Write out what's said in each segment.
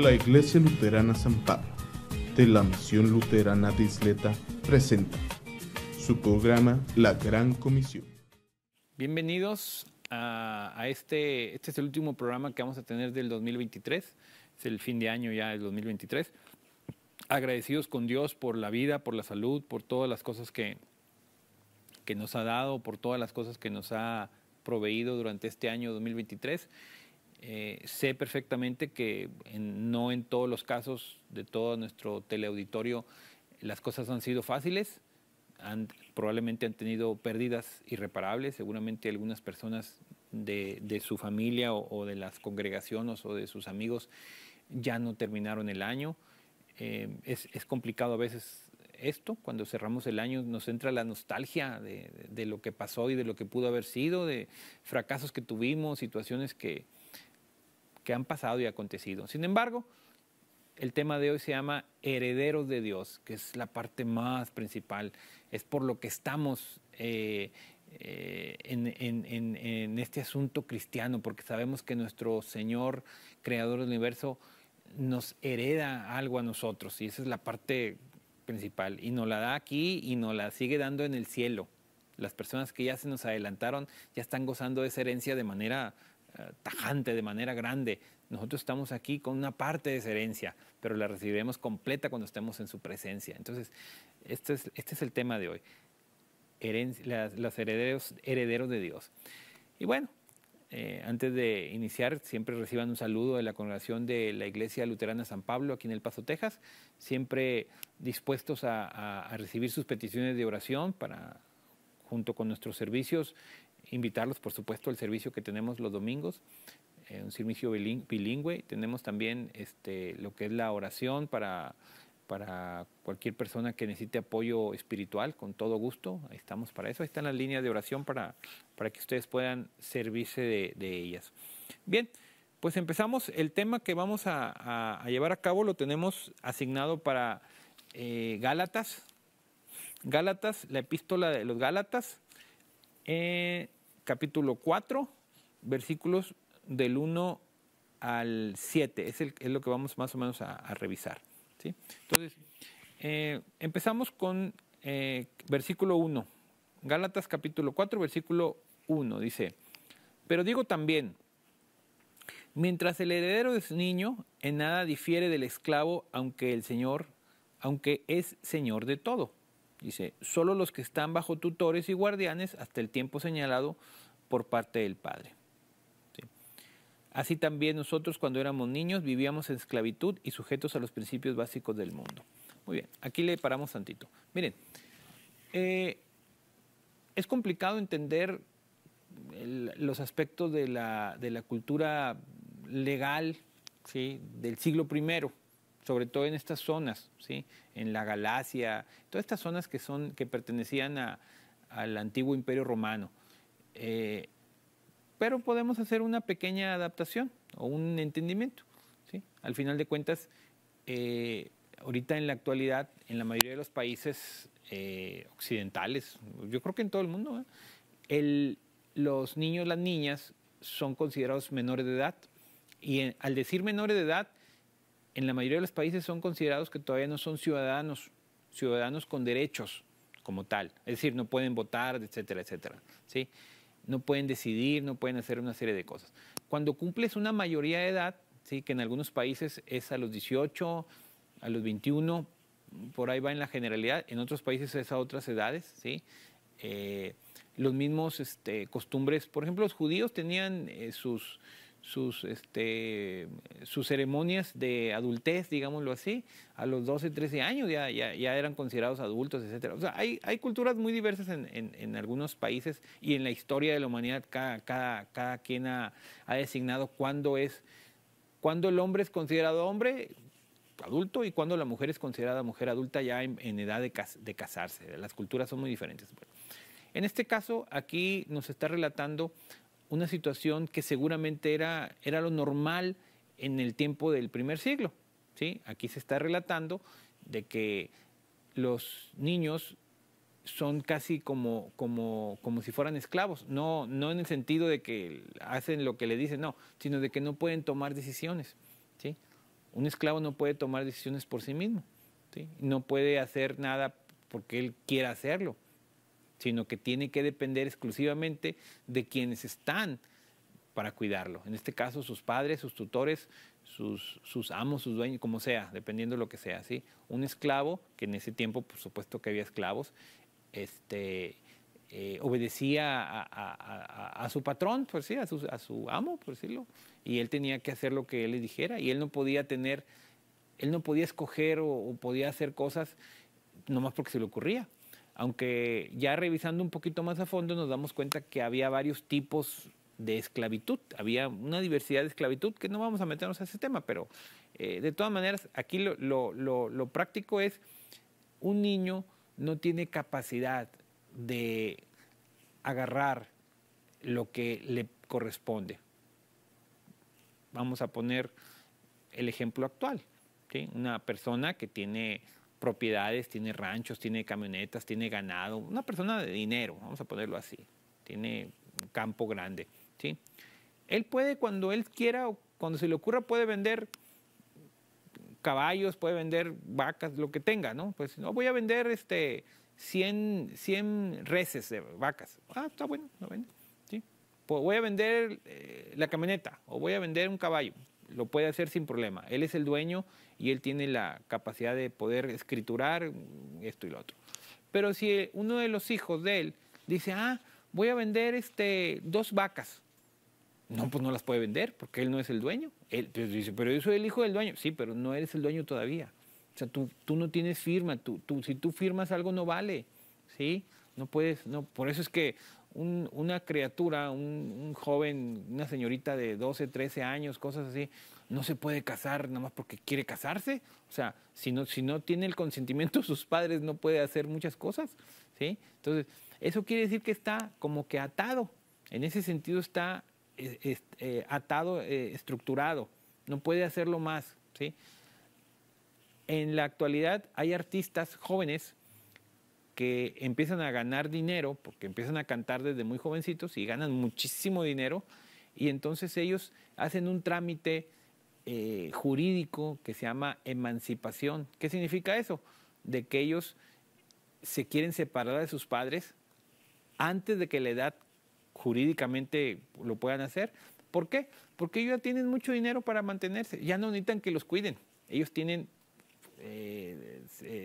La Iglesia Luterana San Pablo, de la Misión Luterana de Isleta, presenta su programa La Gran Comisión. Bienvenidos a este es el último programa que vamos a tener del 2023, es el fin de año ya del 2023. Agradecidos con Dios por la vida, por la salud, por todas las cosas que nos ha dado, por todas las cosas que nos ha proveído durante este año 2023. Sé perfectamente que no en todos los casos de todo nuestro teleauditorio las cosas han sido fáciles, probablemente han tenido pérdidas irreparables, seguramente algunas personas de su familia o de las congregaciones o de sus amigos ya no terminaron el año. Es complicado a veces esto, cuando cerramos el año nos entra la nostalgia de lo que pasó y de lo que pudo haber sido, de fracasos que tuvimos, situaciones que han pasado y acontecido. Sin embargo, el tema de hoy se llama Herederos de Dios, que es la parte más principal, es por lo que estamos en este asunto cristiano, porque sabemos que nuestro Señor, Creador del Universo, nos hereda algo a nosotros, y esa es la parte principal, y nos la da aquí y nos la sigue dando en el cielo. Las personas que ya se nos adelantaron ya están gozando de esa herencia de manera tajante, de manera grande. Nosotros estamos aquí con una parte de esa herencia, pero la recibiremos completa cuando estemos en su presencia. Entonces, este es el tema de hoy, los herederos de Dios. Y bueno, antes de iniciar, siempre reciban un saludo de la congregación de la Iglesia Luterana San Pablo, aquí en El Paso, Texas, siempre dispuestos a recibir sus peticiones de oración para, junto con nuestros servicios, invitarlos, por supuesto, al servicio que tenemos los domingos, un servicio bilingüe. Tenemos también lo que es la oración para cualquier persona que necesite apoyo espiritual, con todo gusto. Ahí estamos para eso. Ahí están las líneas de oración para que ustedes puedan servirse de ellas. Bien, pues empezamos. El tema que vamos a llevar a cabo lo tenemos asignado para Gálatas. Gálatas, la epístola de los Gálatas, capítulo 4, versículos del 1 al 7. Es lo que vamos más o menos a revisar, ¿sí? Entonces, empezamos con versículo 1. Gálatas capítulo 4, versículo 1. Dice: pero digo también, mientras el heredero es niño, en nada difiere del esclavo, aunque es señor de todo. Dice: solo los que están bajo tutores y guardianes hasta el tiempo señalado por parte del Padre. ¿Sí? Así también nosotros, cuando éramos niños, vivíamos en esclavitud y sujetos a los principios básicos del mundo. Muy bien, aquí le paramos tantito. Miren, es complicado entender los aspectos de la cultura legal, ¿sí?, del siglo I, sobre todo en estas zonas, ¿sí?, en la Galacia, todas estas zonas que pertenecían al antiguo Imperio Romano. Pero podemos hacer una pequeña adaptación o un entendimiento, ¿sí? Al final de cuentas, ahorita en la actualidad, en la mayoría de los países occidentales, yo creo que en todo el mundo, los niños, las niñas son considerados menores de edad, y al decir menores de edad, en la mayoría de los países son considerados que todavía no son ciudadanos con derechos como tal. Es decir, no pueden votar, etcétera, etcétera, ¿sí? No pueden decidir, no pueden hacer una serie de cosas. Cuando cumples una mayoría de edad, ¿sí?, que en algunos países es a los 18, a los 21, por ahí va en la generalidad, en otros países es a otras edades, ¿sí? Los mismos costumbres, por ejemplo, los judíos tenían sus ceremonias de adultez, digámoslo así, a los 12, 13 años ya eran considerados adultos, etcétera. O sea, hay culturas muy diversas en algunos países, y en la historia de la humanidad cada quien ha designado cuándo el hombre es considerado hombre adulto y cuándo la mujer es considerada mujer adulta ya en edad de casarse. Las culturas son muy diferentes. Bueno, en este caso, aquí nos está relatando una situación que seguramente era lo normal en el tiempo del primer siglo, ¿sí? Aquí se está relatando de que los niños son casi como si fueran esclavos, no en el sentido de que hacen lo que le dicen, no, sino de que no pueden tomar decisiones, ¿sí? Un esclavo no puede tomar decisiones por sí mismo, ¿sí? No puede hacer nada porque él quiera hacerlo, sino que tiene que depender exclusivamente de quienes están para cuidarlo. En este caso, sus padres, sus tutores, sus amos, sus dueños, como sea, dependiendo de lo que sea, ¿sí? Un esclavo, que en ese tiempo, por supuesto que había esclavos, obedecía a su patrón, pues sí, a su amo, por decirlo, y él tenía que hacer lo que él le dijera, y él no podía escoger o podía hacer cosas nomás porque se le ocurría. Aunque ya revisando un poquito más a fondo nos damos cuenta que había varios tipos de esclavitud, había una diversidad de esclavitud que no vamos a meternos a ese tema, pero de todas maneras aquí lo práctico es un niño no tiene capacidad de agarrar lo que le corresponde. Vamos a poner el ejemplo actual, ¿sí? Una persona que tiene propiedades, tiene ranchos, tiene camionetas, tiene ganado, una persona de dinero, vamos a ponerlo así, tiene un campo grande, ¿sí? Él puede, cuando él quiera o cuando se le ocurra, puede vender caballos, puede vender vacas, lo que tenga, ¿no? Pues no, voy a vender 100 reses de vacas. Ah, está bueno, lo vende, ¿sí? Pues voy a vender la camioneta o voy a vender un caballo. Lo puede hacer sin problema. Él es el dueño y él tiene la capacidad de poder escriturar esto y lo otro. Pero si uno de los hijos de él dice, voy a vender 2 vacas, no, pues no las puede vender porque él no es el dueño. Él pues dice, pero yo soy el hijo del dueño. Sí, pero no eres el dueño todavía. O sea, tú no tienes firma. Si tú firmas algo no vale, ¿sí? No puedes, no. Por eso es que una criatura, un joven, una señorita de 12, 13 años, cosas así, no se puede casar nada más porque quiere casarse. O sea, si no tiene el consentimiento de sus padres, no puede hacer muchas cosas, ¿sí? Entonces, eso quiere decir que está como que atado. En ese sentido está atado, estructurado. No puede hacerlo más, ¿sí? En la actualidad hay artistas jóvenes que empiezan a ganar dinero porque empiezan a cantar desde muy jovencitos y ganan muchísimo dinero, y entonces ellos hacen un trámite jurídico que se llama emancipación. ¿Qué significa eso? De que ellos se quieren separar de sus padres antes de que la edad jurídicamente lo puedan hacer. ¿Por qué? Porque ellos ya tienen mucho dinero para mantenerse, ya no necesitan que los cuiden. Ellos tienen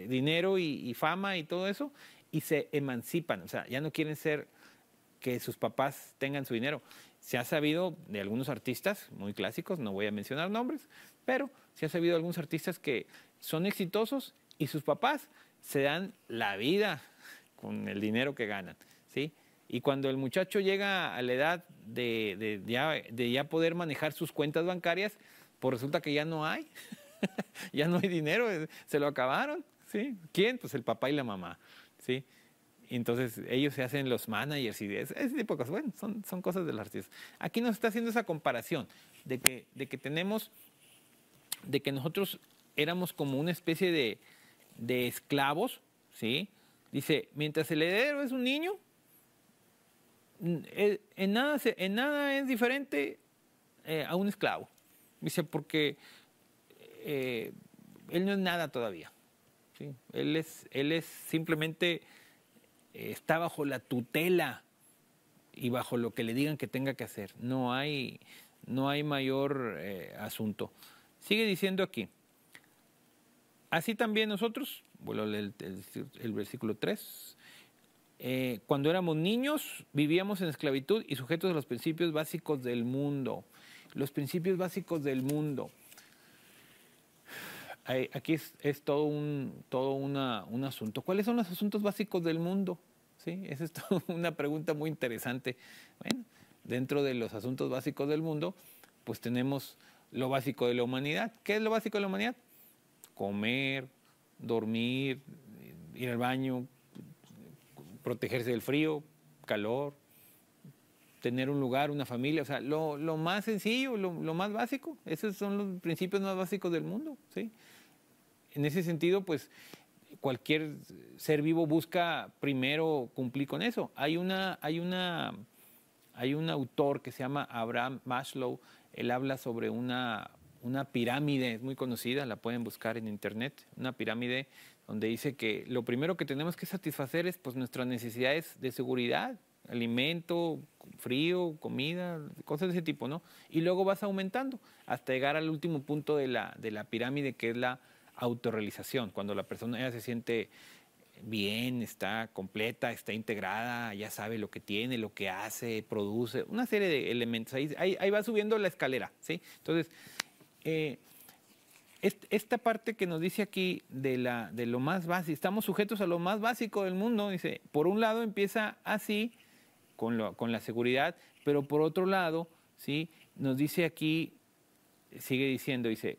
dinero y fama y todo eso, y se emancipan. O sea, ya no quieren ser que sus papás tengan su dinero. Se ha sabido de algunos artistas muy clásicos, no voy a mencionar nombres, pero se ha sabido de algunos artistas que son exitosos y sus papás se dan la vida con el dinero que ganan, ¿sí? Y cuando el muchacho llega a la edad de ya poder manejar sus cuentas bancarias, pues resulta que ya no hay. Ya no hay dinero, se lo acabaron, ¿sí? ¿Quién? Pues el papá y la mamá, ¿sí? Entonces ellos se hacen los managers y ese tipo de cosas. Bueno, son cosas de los artistas. Aquí nos está haciendo esa comparación de que nosotros éramos como una especie de esclavos, ¿sí? Dice, mientras el heredero es un niño, en nada es diferente a un esclavo. Dice, porque él no es nada todavía, ¿sí? Él es simplemente está bajo la tutela y bajo lo que le digan que tenga que hacer. No hay mayor asunto. Sigue diciendo aquí, así también nosotros, vuelvo a leer el versículo 3, cuando éramos niños vivíamos en esclavitud y sujetos a los principios básicos del mundo. Los principios básicos del mundo. Aquí es todo un asunto. ¿Cuáles son los asuntos básicos del mundo? ¿Sí? Esa es una pregunta muy interesante. Bueno, dentro de los asuntos básicos del mundo, pues tenemos lo básico de la humanidad. ¿Qué es lo básico de la humanidad? Comer, dormir, ir al baño, protegerse del frío, calor, tener un lugar, una familia, o sea, lo más sencillo, lo más básico. Esos son los principios más básicos del mundo, ¿sí? En ese sentido, pues, cualquier ser vivo busca primero cumplir con eso. Hay un autor que se llama Abraham Maslow. Él habla sobre una una pirámide, es muy conocida, la pueden buscar en internet, una pirámide donde dice que lo primero que tenemos que satisfacer es pues nuestras necesidades de seguridad, alimento, frío, comida, cosas de ese tipo, ¿no? Y luego vas aumentando hasta llegar al último punto de la pirámide, que es la autorrealización, cuando la persona ya se siente bien, está completa, está integrada, ya sabe lo que tiene, lo que hace, produce, una serie de elementos. Ahí va subiendo la escalera, ¿sí? Entonces, esta parte que nos dice aquí de lo más básico, estamos sujetos a lo más básico del mundo, dice, por un lado empieza así, con la seguridad, pero por otro lado, ¿sí? Nos dice aquí, sigue diciendo, dice,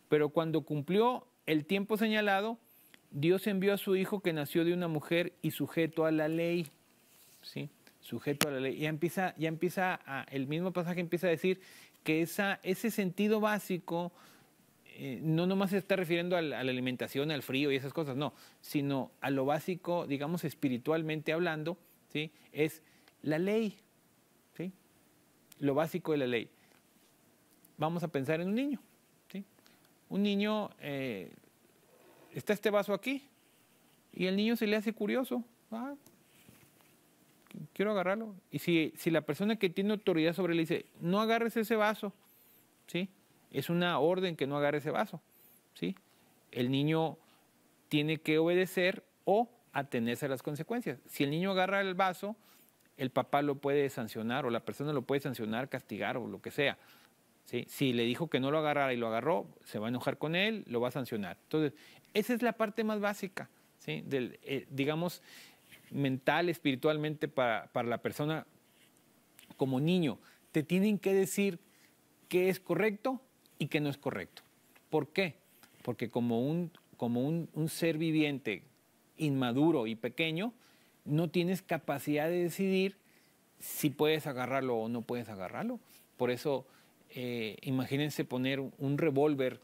pero cuando cumplió el tiempo señalado, Dios envió a su Hijo que nació de una mujer y sujeto a la ley, ¿sí? Sujeto a la ley. Ya empieza el mismo pasaje empieza a decir que ese sentido básico no nomás se está refiriendo a la alimentación, al frío y esas cosas, no, sino a lo básico, digamos, espiritualmente hablando, ¿sí? Es la ley, ¿sí? Lo básico de la ley. Vamos a pensar en un niño, ¿sí? Un niño, está este vaso aquí, y el niño se le hace curioso, quiero agarrarlo. Y si la persona que tiene autoridad sobre él dice, no agarres ese vaso, ¿sí? Es una orden que no agarre ese vaso, ¿sí? El niño tiene que obedecer o atenerse a las consecuencias. Si el niño agarra el vaso, el papá lo puede sancionar o la persona lo puede sancionar, castigar o lo que sea, ¿sí? Si le dijo que no lo agarrara y lo agarró, se va a enojar con él, lo va a sancionar. Entonces, esa es la parte más básica, ¿sí? Digamos, mental, espiritualmente para la persona como niño. Te tienen que decir qué es correcto y qué no es correcto. ¿Por qué? Porque como un ser viviente inmaduro y pequeño, no tienes capacidad de decidir si puedes agarrarlo o no puedes agarrarlo. Por eso, imagínense poner un revólver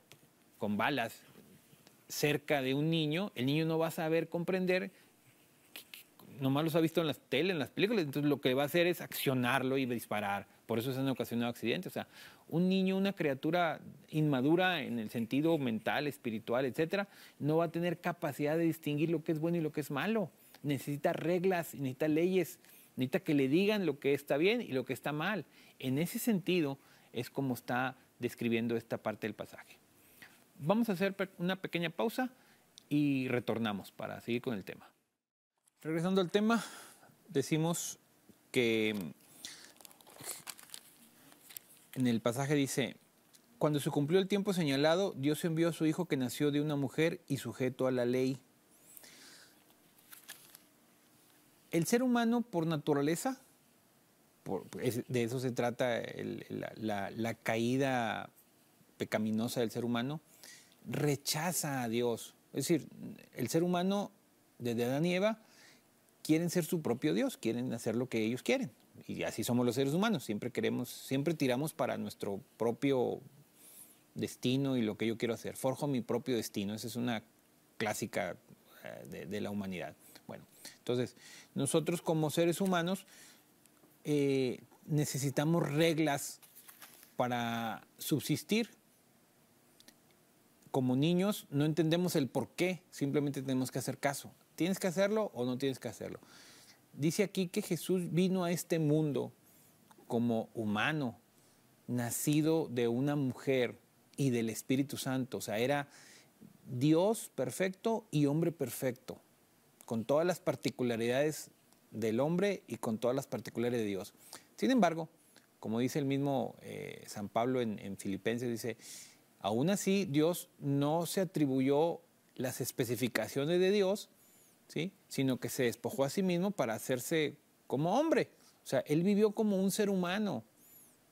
con balas cerca de un niño, el niño no va a saber comprender, nomás los ha visto en las tele, en las películas, entonces lo que va a hacer es accionarlo y disparar. Por eso se han ocasionado accidentes. O sea, un niño, una criatura inmadura en el sentido mental, espiritual, etcétera, no va a tener capacidad de distinguir lo que es bueno y lo que es malo. Necesita reglas, necesita leyes, necesita que le digan lo que está bien y lo que está mal. En ese sentido es como está describiendo esta parte del pasaje. Vamos a hacer una pequeña pausa y retornamos para seguir con el tema. Regresando al tema, decimos que en el pasaje dice, cuando se cumplió el tiempo señalado, Dios envió a su Hijo que nació de una mujer y sujeto a la ley. El ser humano por naturaleza, de eso se trata la caída pecaminosa del ser humano, rechaza a Dios. Es decir, el ser humano, desde Adán y Eva, quieren ser su propio Dios, quieren hacer lo que ellos quieren. Y así somos los seres humanos, siempre tiramos para nuestro propio destino y lo que yo quiero hacer. Forjo mi propio destino, esa es una clásica de la humanidad. Bueno, entonces, nosotros como seres humanos necesitamos reglas para subsistir. Como niños no entendemos el por qué, simplemente tenemos que hacer caso. ¿Tienes que hacerlo o no tienes que hacerlo? Dice aquí que Jesús vino a este mundo como humano, nacido de una mujer y del Espíritu Santo. O sea, era Dios perfecto y hombre perfecto, con todas las particularidades del hombre y con todas las particularidades de Dios. Sin embargo, como dice el mismo San Pablo en Filipenses, dice, aún así Dios no se atribuyó las especificaciones de Dios, ¿sí? Sino que se despojó a sí mismo para hacerse como hombre. O sea, él vivió como un ser humano.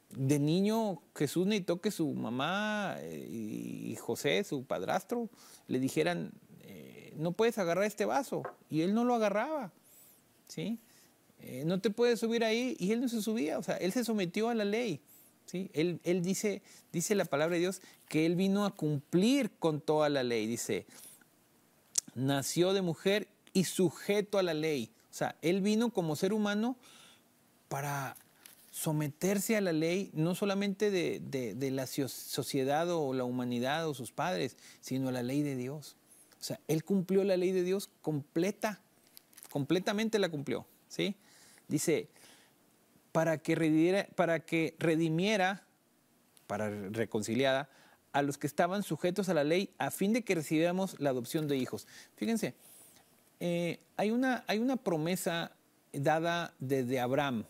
De niño, Jesús necesitó que su mamá y José, su padrastro, le dijeran, no puedes agarrar este vaso. Y él no lo agarraba, ¿sí? No te puedes subir ahí. Y él no se subía. O sea, él se sometió a la ley, ¿sí? Él dice la palabra de Dios que él vino a cumplir con toda la ley. Dice, nació de mujer y sujeto a la ley. O sea, él vino como ser humano para someterse a la ley, no solamente de la sociedad o la humanidad o sus padres, sino a la ley de Dios. O sea, él cumplió la ley de Dios completamente la cumplió, ¿sí? Dice, para que redimiera, para reconciliada, a los que estaban sujetos a la ley, a fin de que recibiéramos la adopción de hijos. Fíjense, hay una promesa dada desde Abraham.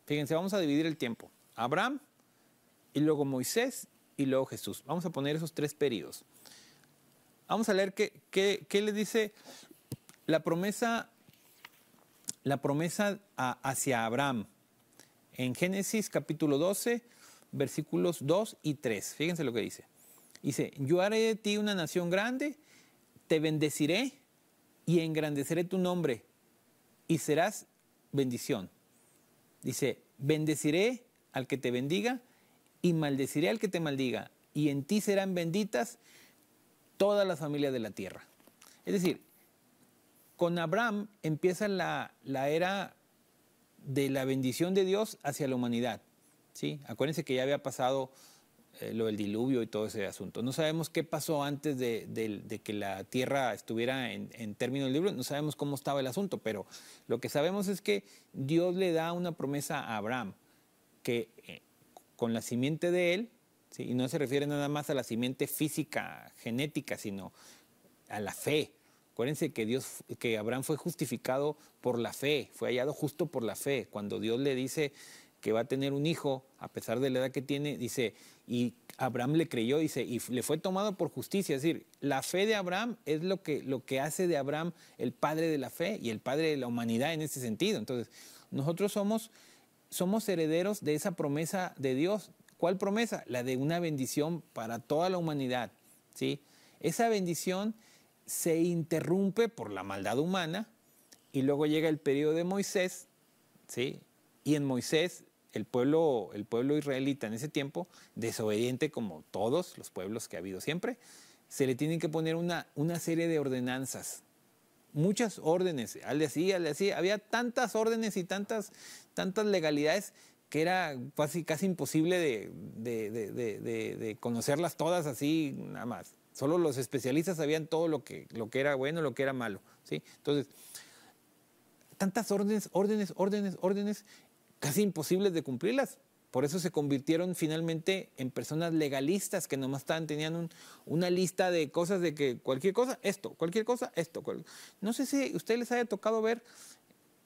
Fíjense, vamos a dividir el tiempo. Abraham, y luego Moisés, y luego Jesús. Vamos a poner esos 3 periodos. Vamos a leer qué le dice la promesa hacia Abraham. En Génesis capítulo 12, versículos 2 y 3. Fíjense lo que dice. Dice, yo haré de ti una nación grande, te bendeciré y engrandeceré tu nombre y serás bendición. Dice, bendeciré al que te bendiga y maldeciré al que te maldiga, y en ti serán benditas todas las familias de la tierra. Es decir, con Abraham empieza la era de la bendición de Dios hacia la humanidad, ¿sí? Acuérdense que ya había pasado lo del diluvio y todo ese asunto. No sabemos qué pasó antes de que la tierra estuviera en términos del libro, no sabemos cómo estaba el asunto, pero lo que sabemos es que Dios le da una promesa a Abraham, que con la simiente de él, ¿sí? Y no se refiere nada más a la simiente física, genética, sino a la fe. Acuérdense que Abraham fue justificado por la fe, fue hallado justo por la fe. Cuando Dios le dice que va a tener un hijo, a pesar de la edad que tiene, dice, y Abraham le creyó, dice, y le fue tomado por justicia. Es decir, la fe de Abraham es lo que hace de Abraham el padre de la fe y el padre de la humanidad en ese sentido. Entonces, nosotros somos herederos de esa promesa de Dios. ¿Cuál promesa? La de una bendición para toda la humanidad, ¿sí? Esa bendición se interrumpe por la maldad humana y luego llega el periodo de Moisés, ¿sí? Y en Moisés el pueblo israelita en ese tiempo, desobediente como todos los pueblos que ha habido siempre, se le tienen que poner una serie de ordenanzas, muchas órdenes, hazle así, había tantas órdenes y tantas legalidades que era casi imposible de conocerlas todas así nada más. Solo los especialistas sabían todo lo que era bueno, lo que era malo, ¿sí? Entonces, tantas órdenes, casi imposibles de cumplirlas. Por eso se convirtieron finalmente en personas legalistas que nomás tenían una lista de cosas de que cualquier cosa, esto, cualquier cosa, esto. No sé si a ustedes les haya tocado ver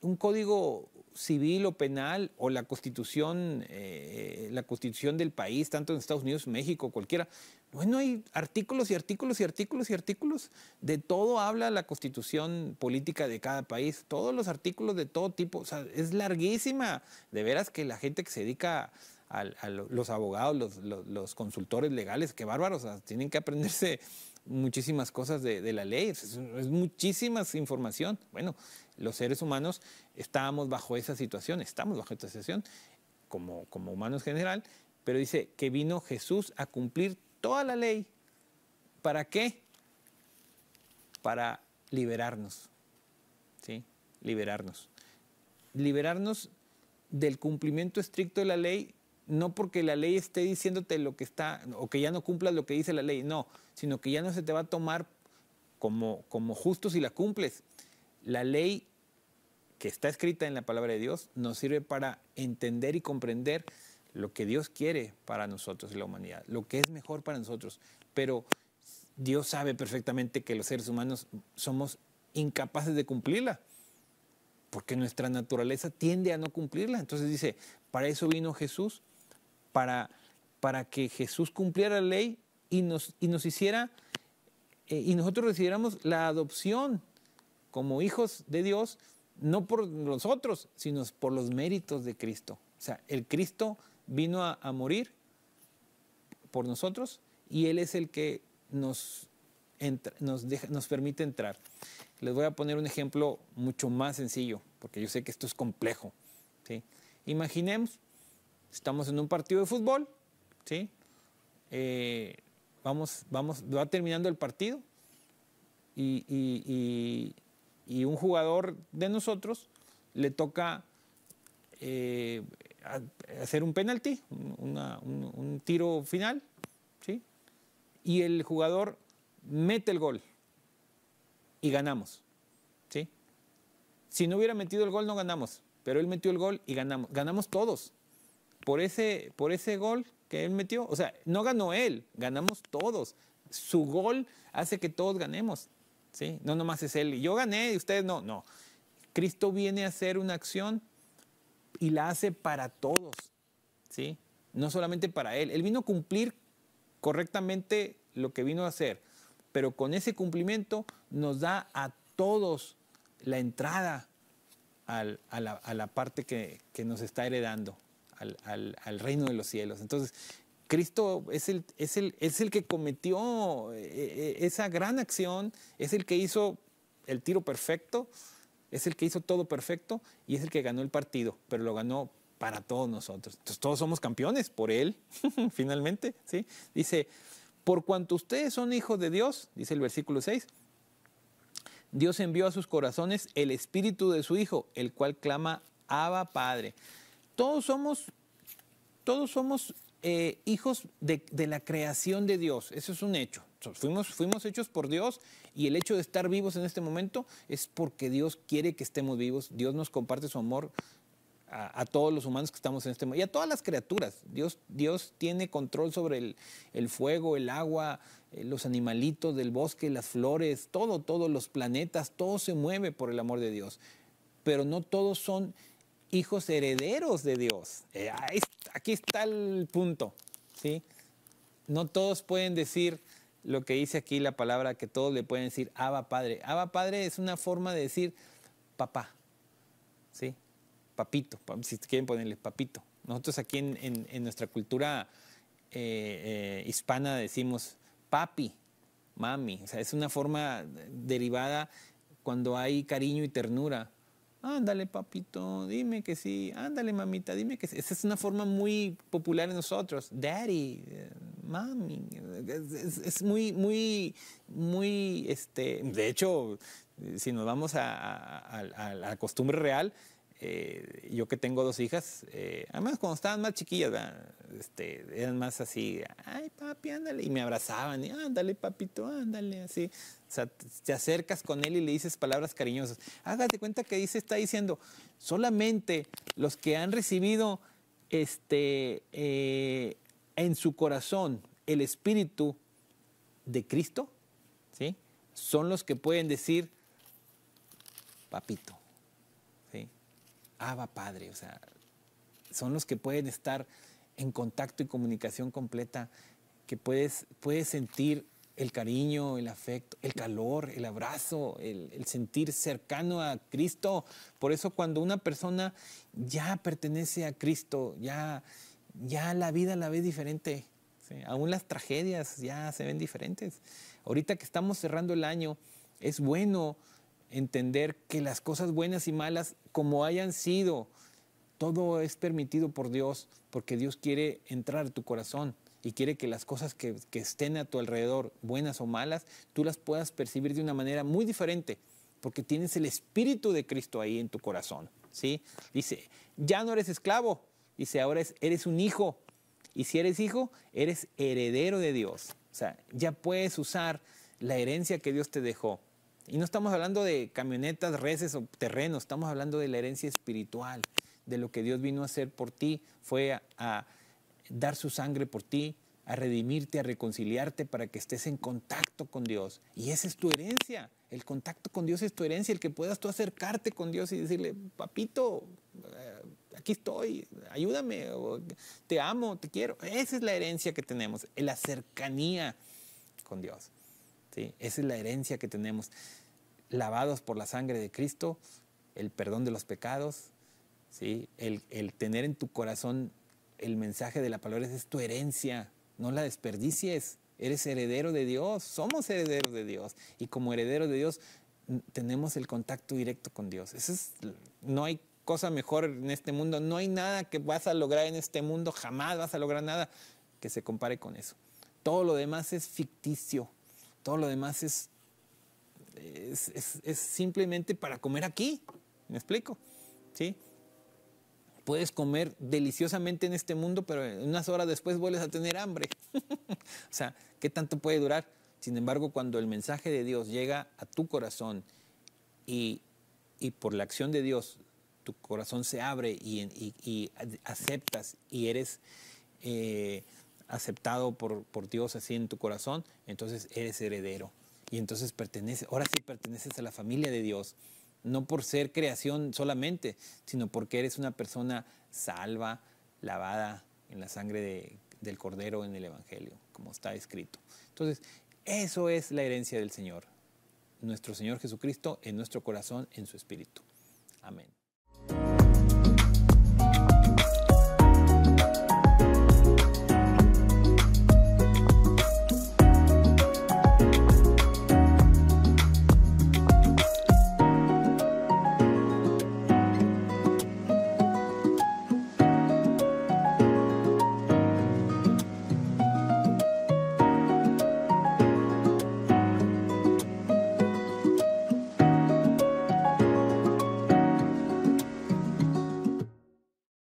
un código civil o penal o la constitución del país, tanto en Estados Unidos, México, cualquiera. Bueno, hay artículos y artículos y artículos y artículos. De todo habla la constitución política de cada país. Todos los artículos de todo tipo. O sea, es larguísima. De veras que la gente que se dedica a los abogados, los consultores legales, qué bárbaros. O sea, tienen que aprenderse muchísimas cosas de la ley. Es muchísimas información. Bueno, los seres humanos estamos bajo esa situación. Como humanos en general. Pero dice que vino Jesús a cumplir toda la ley. ¿Para qué? Para liberarnos, ¿sí? Liberarnos del cumplimiento estricto de la ley, no porque la ley esté diciéndote lo que está, o que ya no cumplas lo que dice la ley, no, sino que ya no se te va a tomar como justo si la cumples. La ley que está escrita en la palabra de Dios nos sirve para entender y comprender lo que Dios quiere para nosotros y la humanidad, lo que es mejor para nosotros. Pero Dios sabe perfectamente que los seres humanos somos incapaces de cumplirla, porque nuestra naturaleza tiende a no cumplirla. Entonces dice, para eso vino Jesús, para que Jesús cumpliera la ley y nos hiciera, y nosotros recibiéramos la adopción como hijos de Dios, no por nosotros, sino por los méritos de Cristo. O sea, el Cristo vino a morir por nosotros y Él es el que nos permite entrar. Les voy a poner un ejemplo mucho más sencillo, porque yo sé que esto es complejo, ¿sí? Imaginemos, estamos en un partido de fútbol, ¿sí? Va terminando el partido y un jugador de nosotros le toca hacer un penalti, un tiro final, ¿sí? Y el jugador mete el gol y ganamos, ¿sí? Si no hubiera metido el gol no ganamos, pero él metió el gol y ganamos. Ganamos todos por ese gol que él metió. O sea, no ganó él, ganamos todos. Su gol hace que todos ganemos, ¿sí? No nomás es él. Yo gané y ustedes no. No. Cristo viene a hacer una acción y la hace para todos, ¿sí? No solamente para él. Él vino a cumplir correctamente lo que vino a hacer, pero con ese cumplimiento nos da a todos la entrada a la parte que nos está heredando, al reino de los cielos. Entonces, Cristo es el que cometió esa gran acción, es el que hizo el tiro perfecto, es el que hizo todo perfecto y es el que ganó el partido, pero lo ganó para todos nosotros. Entonces todos somos campeones por él, finalmente, ¿sí? Dice, por cuanto ustedes son hijos de Dios, dice el versículo 6, Dios envió a sus corazones el espíritu de su Hijo, el cual clama, Abba, Padre. Todos somos hijos de la creación de Dios, eso es un hecho. Fuimos hechos por Dios y el hecho de estar vivos en este momento es porque Dios quiere que estemos vivos. Dios nos comparte su amor a todos los humanos que estamos en este momento y a todas las criaturas. Dios tiene control sobre el fuego, el agua, los animalitos del bosque, las flores, todos los planetas, todo se mueve por el amor de Dios. Pero no todos son hijos herederos de Dios. Aquí está el punto, ¿sí? No todos pueden decir lo que dice aquí la palabra, que todos le pueden decir Abba Padre. Abba Padre es una forma de decir papá, ¿sí? Papito, si quieren ponerle papito. Nosotros aquí en nuestra cultura hispana decimos papi, mami. O sea, es una forma derivada cuando hay cariño y ternura. Ándale, papito, dime que sí. Ándale, mamita, dime que sí. Esa es una forma muy popular en nosotros. Daddy, mami. Es muy, de hecho, si nos vamos a la costumbre real, yo que tengo 2 hijas, además cuando estaban más chiquillas, eran más así, ay papi, ándale, y me abrazaban, y ándale papito, ándale, así. O sea, te acercas con él y le dices palabras cariñosas. Hágate cuenta que está diciendo, solamente los que han recibido en su corazón el Espíritu de Cristo, ¿sí? Son los que pueden decir, papito, ¿sí? Abba Padre, o sea, son los que pueden estar en contacto y comunicación completa, que puedes sentir el cariño, el afecto, el calor, el abrazo, el sentir cercano a Cristo. Por eso cuando una persona ya pertenece a Cristo, ya la vida la ve diferente, ¿sí? Aún las tragedias ya se ven diferentes. Ahorita que estamos cerrando el año, es bueno entender que las cosas buenas y malas, como hayan sido, todo es permitido por Dios, porque Dios quiere entrar a tu corazón y quiere que las cosas que estén a tu alrededor, buenas o malas, tú las puedas percibir de una manera muy diferente, porque tienes el Espíritu de Cristo ahí en tu corazón, ¿sí? Dice, ya no eres esclavo, dice, ahora eres un hijo, y si eres hijo, eres heredero de Dios. O sea, ya puedes usar la herencia que Dios te dejó. Y no estamos hablando de camionetas, reses o terrenos, estamos hablando de la herencia espiritual, de lo que Dios vino a hacer por ti, fue a dar su sangre por ti, a redimirte, a reconciliarte para que estés en contacto con Dios. Y esa es tu herencia, el contacto con Dios es tu herencia, el que puedas tú acercarte con Dios y decirle, papito, aquí estoy, ayúdame, te amo, te quiero. Esa es la herencia que tenemos, la cercanía con Dios, ¿sí? Esa es la herencia que tenemos, lavados por la sangre de Cristo, el perdón de los pecados, ¿sí? El tener en tu corazón el mensaje de la palabra, es tu herencia, no la desperdicies, eres heredero de Dios, somos herederos de Dios, y como herederos de Dios tenemos el contacto directo con Dios. No hay cosa mejor en este mundo, no hay nada que vas a lograr en este mundo, jamás vas a lograr nada que se compare con eso. Todo lo demás es ficticio, todo lo demás es simplemente para comer aquí, ¿me explico? ¿Sí? puedes comer deliciosamente en este mundo, pero unas horas después vuelves a tener hambre. O sea, ¿qué tanto puede durar? Sin embargo, cuando el mensaje de Dios llega a tu corazón y por la acción de Dios, tu corazón se abre y aceptas y eres aceptado por Dios así en tu corazón, entonces eres heredero. Y entonces ahora sí perteneces a la familia de Dios, no por ser creación solamente, sino porque eres una persona salva, lavada en la sangre del Cordero en el Evangelio, como está escrito. Entonces, eso es la herencia del Señor, nuestro Señor Jesucristo en nuestro corazón, en su espíritu. Amén.